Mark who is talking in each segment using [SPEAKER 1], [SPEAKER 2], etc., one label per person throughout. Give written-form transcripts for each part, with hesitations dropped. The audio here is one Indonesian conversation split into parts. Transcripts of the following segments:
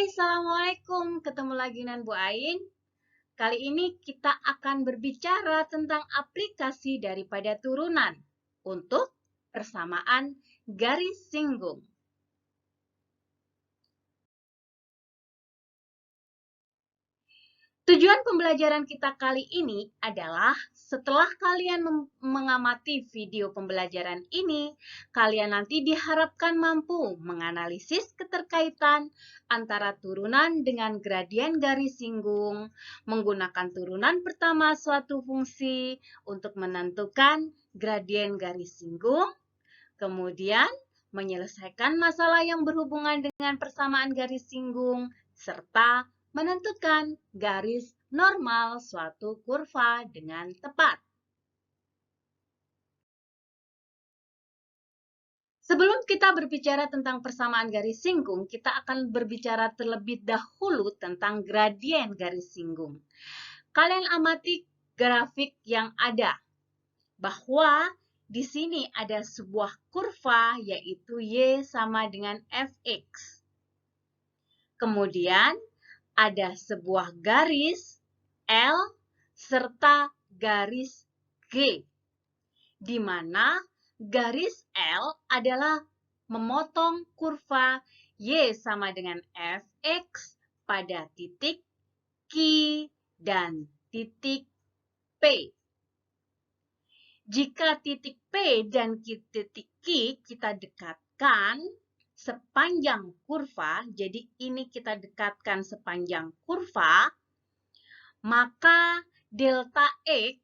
[SPEAKER 1] Assalamualaikum. Ketemu lagi dengan Bu Ain. Kali ini kita akan berbicara tentang aplikasi daripada turunan untuk persamaan garis singgung. Tujuan pembelajaran kita kali ini adalah setelah kalian mengamati video pembelajaran ini, kalian nanti diharapkan mampu menganalisis keterkaitan antara turunan dengan gradien garis singgung, menggunakan turunan pertama suatu fungsi untuk menentukan gradien garis singgung, kemudian menyelesaikan masalah yang berhubungan dengan persamaan garis singgung, serta menentukan garis normal suatu kurva dengan tepat. Sebelum kita berbicara tentang persamaan garis singgung, kita akan berbicara terlebih dahulu tentang gradien garis singgung. Kalian amati grafik yang ada, bahwa di sini ada sebuah kurva yaitu Y sama dengan Fx. Kemudian ada sebuah garis L serta garis G, di mana garis L adalah memotong kurva Y sama dengan Fx pada titik Q dan titik P. Jika titik P dan titik Q kita dekatkan sepanjang kurva, jadi ini kita dekatkan sepanjang kurva, maka delta X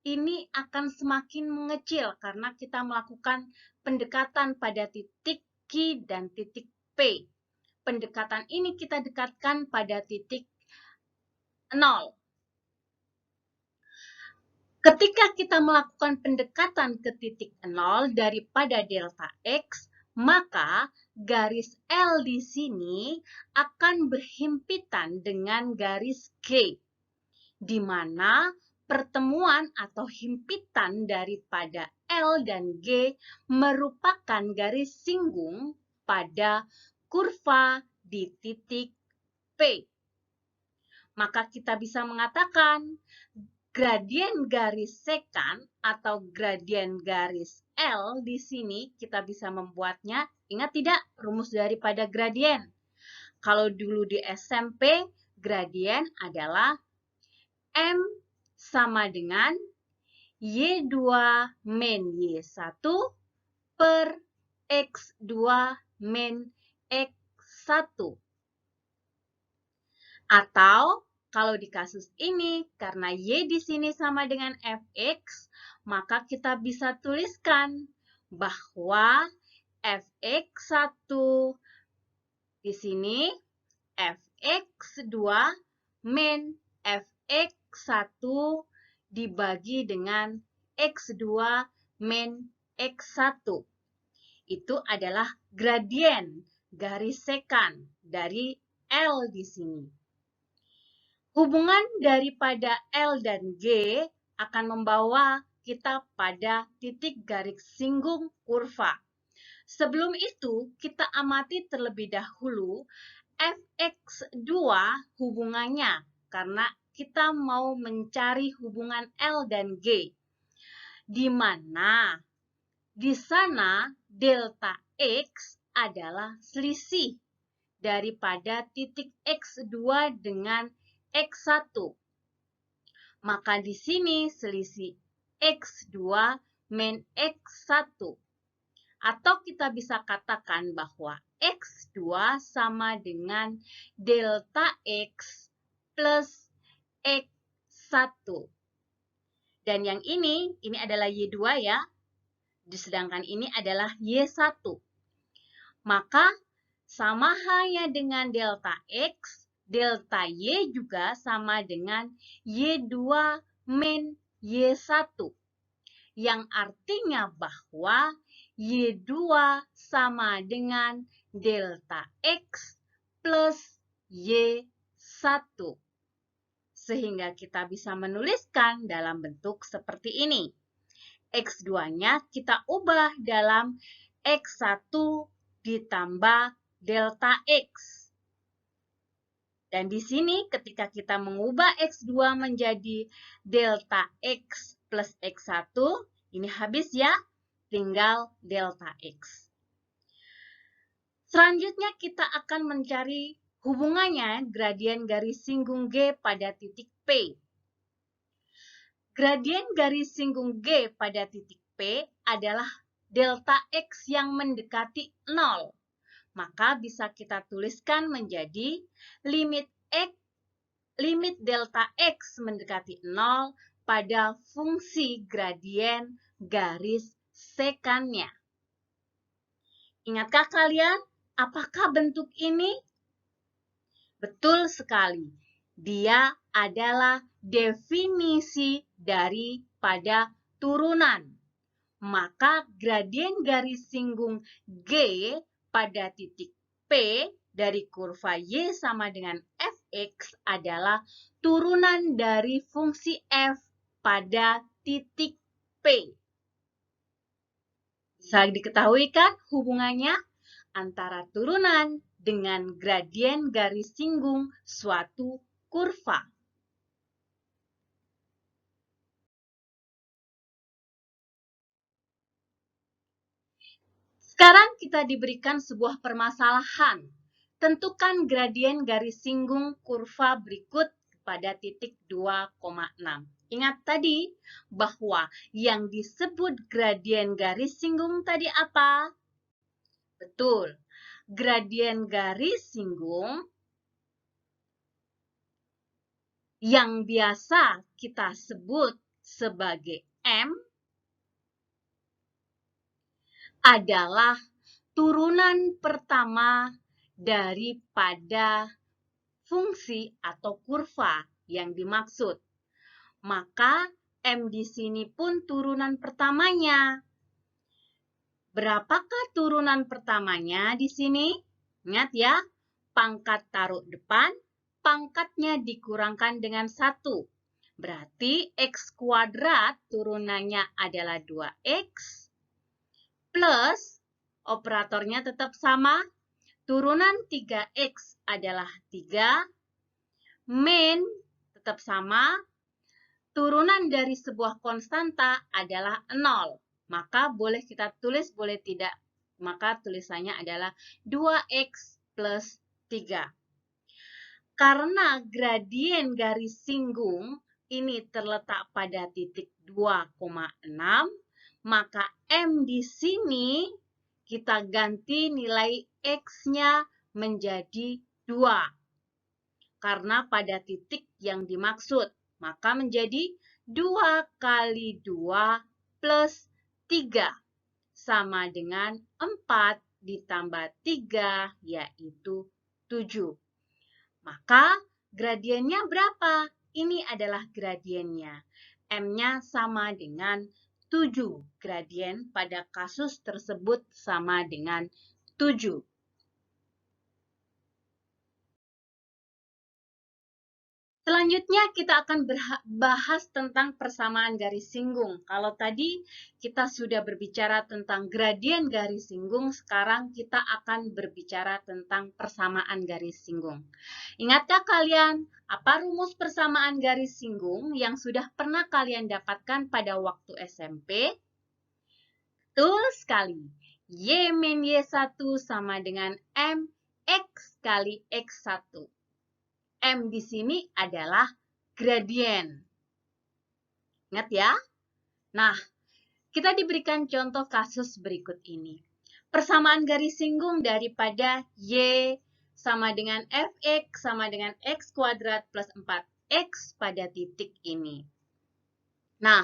[SPEAKER 1] ini akan semakin mengecil karena kita melakukan pendekatan pada titik Q dan titik P. Pendekatan ini kita dekatkan pada titik 0. Ketika kita melakukan pendekatan ke titik 0 daripada delta X, maka garis L di sini akan berhimpitan dengan garis G, di mana pertemuan atau himpitan daripada L dan G merupakan garis singgung pada kurva di titik P. Maka kita bisa mengatakan gradien garis sekant atau gradien garis L di sini kita bisa membuatnya, ingat tidak rumus daripada gradien? Kalau dulu di SMP, gradien adalah M sama dengan Y2 min Y1 per X2 min X1. Atau kalau di kasus ini, karena Y di sini sama dengan Fx, maka kita bisa tuliskan bahwa Fx1 di sini Fx2 min Fx1 dibagi dengan X2 min X1. Itu adalah gradien garis sekant dari L di sini. Hubungan daripada L dan G akan membawa kita pada titik garis singgung kurva. Sebelum itu, kita amati terlebih dahulu Fx2 hubungannya, karena kita mau mencari hubungan L dan G, di mana di sana delta X adalah selisih daripada titik X2 dengan X1. Maka di sini selisih X2 min X1. Atau kita bisa katakan bahwa X2 sama dengan delta X plus X1. Dan yang ini adalah Y2 ya. Sedangkan ini adalah Y1. Maka sama halnya dengan delta X, delta Y juga sama dengan Y2 min Y1. Yang artinya bahwa Y2 sama dengan delta X plus Y1. Sehingga kita bisa menuliskan dalam bentuk seperti ini. X2-nya kita ubah dalam X1 ditambah delta X. Dan di sini ketika kita mengubah X2 menjadi delta X plus X1, ini habis ya, tinggal delta X. Selanjutnya kita akan mencari hubungannya gradien garis singgung G pada titik P. Gradien garis singgung G pada titik P adalah delta X yang mendekati 0. Maka bisa kita tuliskan menjadi limit delta X mendekati 0 pada fungsi gradien garis sekannya. Ingatkah kalian, apakah bentuk ini? Betul sekali. Dia adalah definisi daripada turunan. Maka gradien garis singgung G pada titik P dari kurva Y sama dengan Fx adalah turunan dari fungsi F pada titik P. Bisa diketahui kan hubungannya antara turunan dengan gradien garis singgung suatu kurva. Sekarang kita diberikan sebuah permasalahan. Tentukan gradien garis singgung kurva berikut pada titik 2,6. Ingat tadi bahwa yang disebut gradien garis singgung tadi apa? Betul, gradien garis singgung yang biasa kita sebut sebagai M adalah turunan pertama daripada fungsi atau kurva yang dimaksud. Maka M di sini pun turunan pertamanya. Berapakah turunan pertamanya di sini? Ingat ya, pangkat taruh depan, pangkatnya dikurangkan dengan 1. Berarti X kuadrat turunannya adalah 2X plus operatornya tetap sama. Turunan 3X adalah 3. Min tetap sama. Turunan dari sebuah konstanta adalah 0. Maka boleh kita tulis, boleh tidak. Maka tulisannya adalah 2X plus 3. Karena gradien garis singgung ini terletak pada titik 2,6, maka M di sini kita ganti nilai X-nya menjadi 2. Karena pada titik yang dimaksud, maka menjadi 2 kali 2 plus 3 sama dengan 4 ditambah 3 yaitu 7. Maka gradiennya berapa? Ini adalah gradiennya. M-nya sama dengan 7. Gradien pada kasus tersebut sama dengan 7. Selanjutnya kita akan bahas tentang persamaan garis singgung. Kalau tadi kita sudah berbicara tentang gradien garis singgung, sekarang kita akan berbicara tentang persamaan garis singgung. Ingatkah kalian apa rumus persamaan garis singgung yang sudah pernah kalian dapatkan pada waktu SMP? Betul sekali. Y min Y1 sama dengan M X kali X1. M di sini adalah gradien. Ingat ya? Nah, kita diberikan contoh kasus berikut ini. Persamaan garis singgung daripada Y sama dengan Fx sama dengan X kuadrat plus 4X pada titik ini. Nah,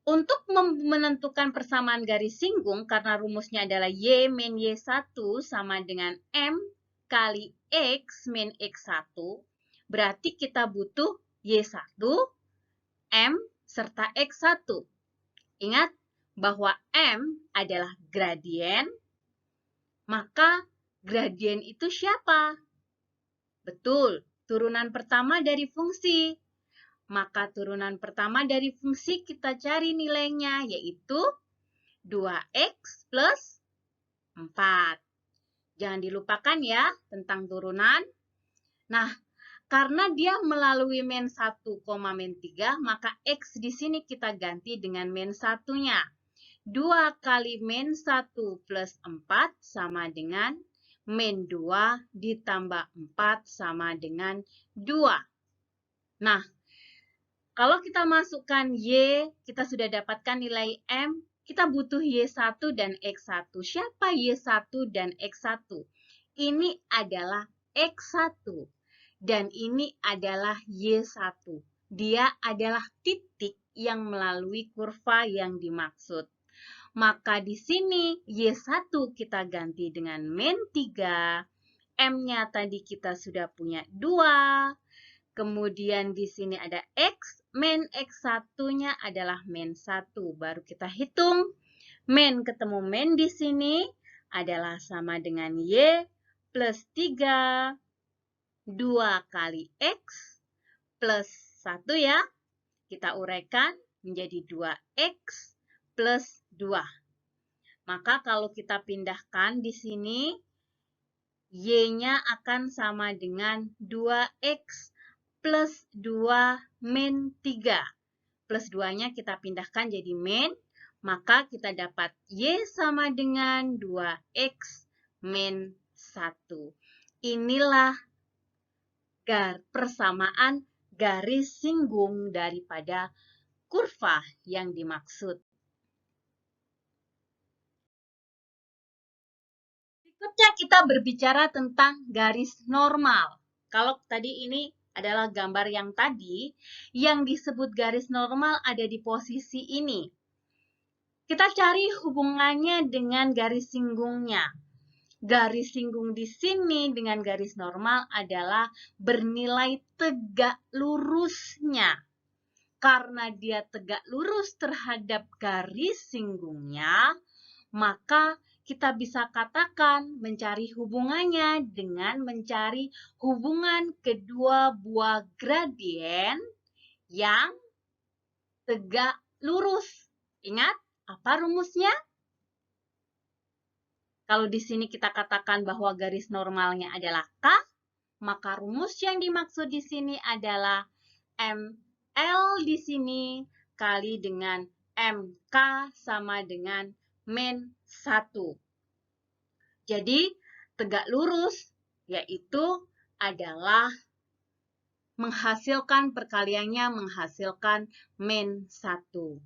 [SPEAKER 1] untuk menentukan persamaan garis singgung, karena rumusnya adalah Y min Y1 sama dengan M kali X min X1, berarti kita butuh Y1, M, serta X1. Ingat bahwa M adalah gradien, maka gradien itu siapa? Betul, turunan pertama dari fungsi. Maka turunan pertama dari fungsi kita cari nilainya, yaitu 2X plus 4. Jangan dilupakan ya tentang turunan. Nah, karena dia melalui min 1, min 3, maka X di sini kita ganti dengan min 1-nya. 2 kali min 1 plus 4 sama dengan min 2 ditambah 4 sama dengan 2. Nah, kalau kita masukkan Y, kita sudah dapatkan nilai M, kita butuh Y1 dan X1. Siapa Y1 dan X1? Ini adalah X1 dan ini adalah Y1. Dia adalah titik yang melalui kurva yang dimaksud. Maka di sini Y1 kita ganti dengan min 3. M-nya tadi kita sudah punya 2. Kemudian di sini ada X, min X1-nya adalah min 1. Baru kita hitung. Min ketemu min di sini adalah sama dengan Y plus 3. 2 kali X plus 1 ya. Kita uraikan menjadi 2X plus 2. Maka kalau kita pindahkan di sini, Y-nya akan sama dengan 2X plus 2 min 3. Plus 2-nya kita pindahkan jadi min, maka kita dapat Y sama dengan 2X min 1. Inilah persamaan garis singgung daripada kurva yang dimaksud. Berikutnya kita berbicara tentang garis normal. Kalau tadi ini adalah gambar yang tadi, yang disebut garis normal ada di posisi ini. Kita cari hubungannya dengan garis singgungnya. Garis singgung di sini dengan garis normal adalah bernilai tegak lurusnya. Karena dia tegak lurus terhadap garis singgungnya, maka kita bisa katakan mencari hubungannya dengan mencari hubungan kedua buah gradien yang tegak lurus. Ingat, apa rumusnya? Kalau di sini kita katakan bahwa garis normalnya adalah K, maka rumus yang dimaksud di sini adalah ML di sini kali dengan MK sama dengan min 1. Jadi, tegak lurus yaitu adalah menghasilkan perkaliannya menghasilkan min 1.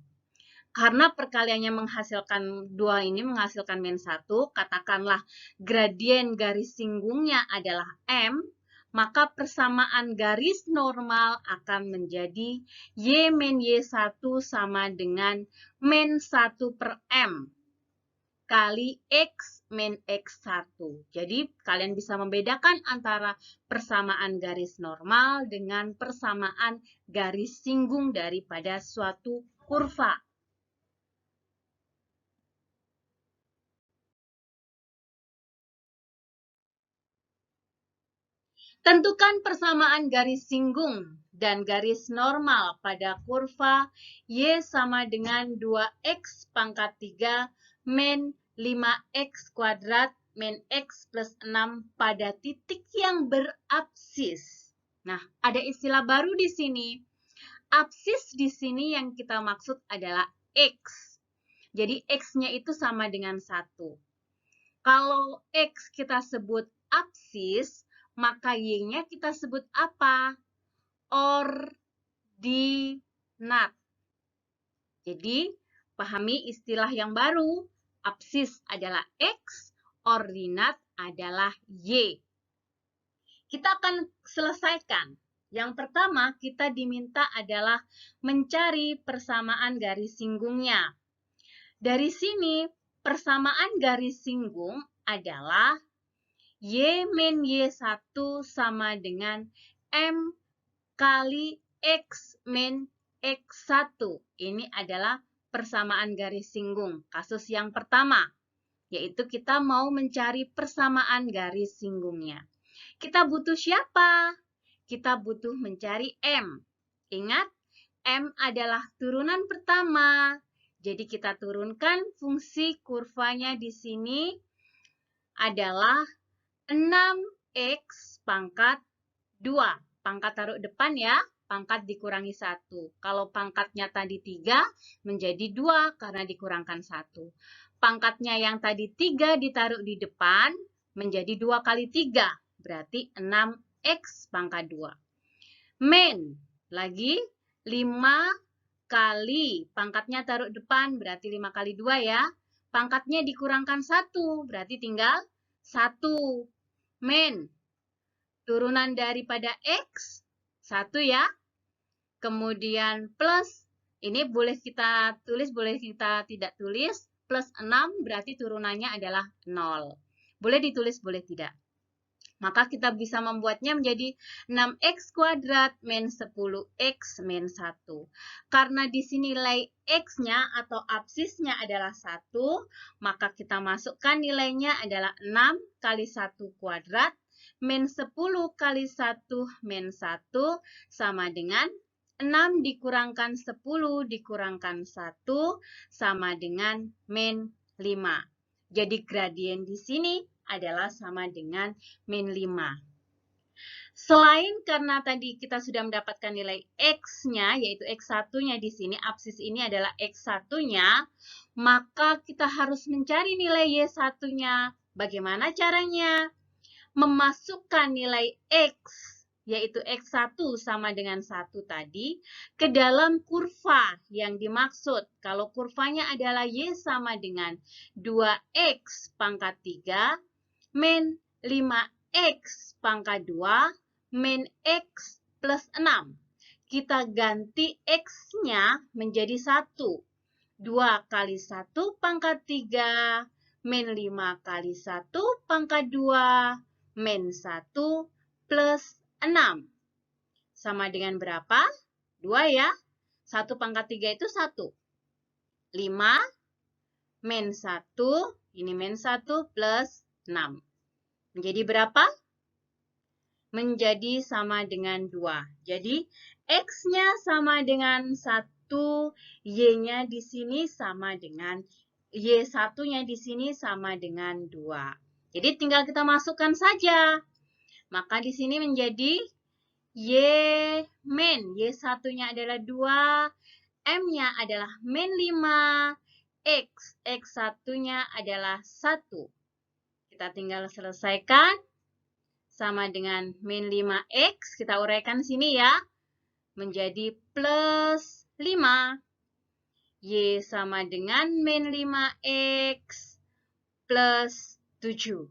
[SPEAKER 1] Karena perkaliannya menghasilkan 2 ini menghasilkan min 1, katakanlah gradien garis singgungnya adalah M, maka persamaan garis normal akan menjadi Y min Y1 sama dengan min 1 per M kali X min X1. Jadi kalian bisa membedakan antara persamaan garis normal dengan persamaan garis singgung daripada suatu kurva. Tentukan persamaan garis singgung dan garis normal pada kurva Y sama dengan 2X pangkat 3 min 5X kuadrat min X plus 6 pada titik yang berabsis. Nah, ada istilah baru di sini. Absis di sini yang kita maksud adalah X. Jadi, X-nya itu sama dengan 1. Kalau X kita sebut absis, maka Y-nya kita sebut apa? Ordinat. Jadi, pahami istilah yang baru. Absis adalah X, ordinat adalah Y. Kita akan selesaikan. Yang pertama, kita diminta adalah mencari persamaan garis singgungnya. Dari sini, persamaan garis singgung adalah Y min Y1 sama dengan M kali X min X1. Ini adalah persamaan garis singgung. Kasus yang pertama, yaitu kita mau mencari persamaan garis singgungnya. Kita butuh siapa? Kita butuh mencari M. Ingat, M adalah turunan pertama. Jadi kita turunkan fungsi kurvanya di sini adalah 6X pangkat 2. Pangkat taruh depan ya. Pangkat dikurangi 1. Kalau pangkatnya tadi 3 menjadi 2 karena dikurangkan 1. Pangkatnya yang tadi 3 ditaruh di depan menjadi 2 kali 3. Berarti 6x pangkat 2. Min. Lagi 5 kali. Pangkatnya taruh depan berarti 5 kali 2 ya. Pangkatnya dikurangkan 1 berarti tinggal 1. Min. Turunan daripada X, 1 ya. Kemudian plus, ini boleh kita tulis, boleh kita tidak tulis. Plus 6 berarti turunannya adalah 0. Boleh ditulis, boleh tidak. Maka kita bisa membuatnya menjadi 6x kuadrat min 10x min 1. Karena di sini nilai x-nya atau absisnya adalah 1, maka kita masukkan nilainya adalah 6 kali 1 kuadrat min 10 kali 1 min 1 sama dengan 6 dikurangkan 10 dikurangkan 1 sama dengan min 5. Jadi gradien di sini adalah sama dengan min 5. Selain karena tadi kita sudah mendapatkan nilai X-nya, yaitu X1-nya di sini, absis ini adalah X1-nya, maka kita harus mencari nilai Y1-nya. Bagaimana caranya? Memasukkan nilai X, yaitu X1 sama dengan 1 tadi, ke dalam kurva yang dimaksud. Kalau kurvanya adalah Y sama dengan 2X pangkat 3, min 5X pangkat 2, min X plus 6. Kita ganti X-nya menjadi 1. 2 kali 1 pangkat 3, min 5 kali 1 pangkat 2, min 1 plus 6. Sama dengan berapa? 2 ya. 1 pangkat 3 itu 1. 5 min 1, ini min 1 plus 6. Menjadi berapa? Menjadi sama dengan 2. Jadi X-nya sama dengan 1, Y-nya di sini sama dengan Y1-nya di sini sama dengan 2. Jadi tinggal kita masukkan saja. Maka di sini menjadi Y min. Y1-nya adalah 2. M-nya adalah min 5. X. X1-nya adalah 1. Kita tinggal selesaikan. Sama dengan min 5X. Kita uraikan sini ya. Menjadi plus 5. Y sama dengan min 5X plus 7.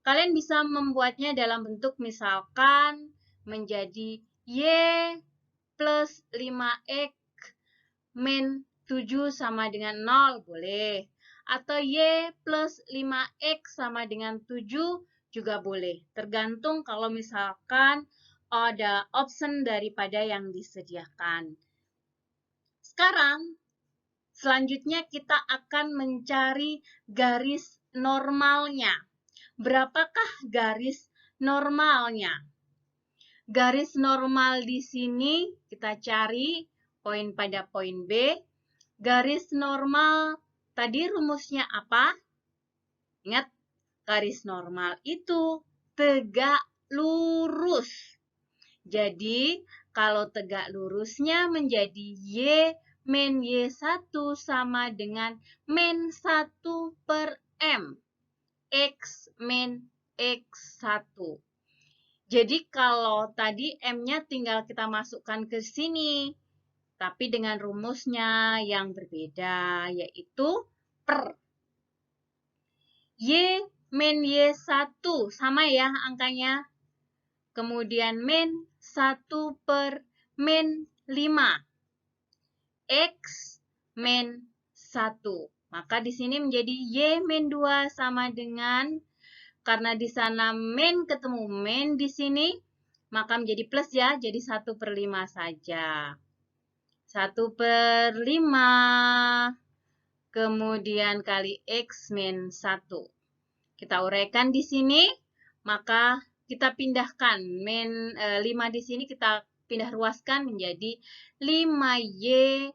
[SPEAKER 1] Kalian bisa membuatnya dalam bentuk misalkan menjadi Y plus 5X min 7 sama dengan 0, boleh. Atau Y plus 5X sama dengan 7 juga boleh. Tergantung kalau misalkan ada option daripada yang disediakan. Sekarang, selanjutnya kita akan mencari garis normalnya. Berapakah garis normalnya? Garis normal di sini kita cari poin pada poin B. Garis normal tadi rumusnya apa? Ingat, garis normal itu tegak lurus. Jadi, kalau tegak lurusnya menjadi Y min Y1 sama dengan min 1 per M. X min X1. Jadi kalau tadi M-nya tinggal kita masukkan ke sini. Tapi dengan rumusnya yang berbeda, yaitu per. Y min Y1 sama ya angkanya. Kemudian min 1 per min 5. X min 1. Maka di sini menjadi Y min 2 sama dengan, karena di sana min ketemu min di sini, maka menjadi plus ya, jadi 1 per 5 saja. 1 per 5, kemudian kali X min 1. Kita uraikan di sini, maka kita pindahkan min 5 di sini, kita pindah ruaskan menjadi 5Y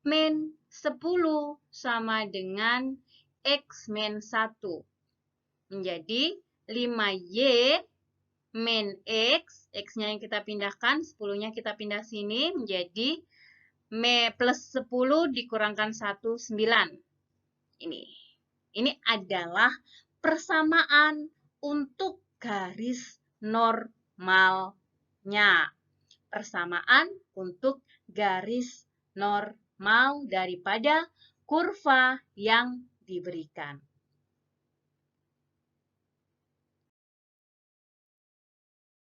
[SPEAKER 1] min 10 sama dengan X min 1. Menjadi 5Y min X, X-nya yang kita pindahkan, 10-nya kita pindah sini menjadi plus 10 dikurangkan 1, 9. Ini adalah persamaan untuk garis normalnya. Persamaan untuk garis normal daripada kurva yang diberikan.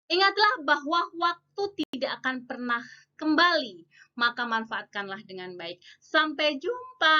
[SPEAKER 1] Ingatlah bahwa waktu tidak akan pernah kembali, maka manfaatkanlah dengan baik. Sampai jumpa.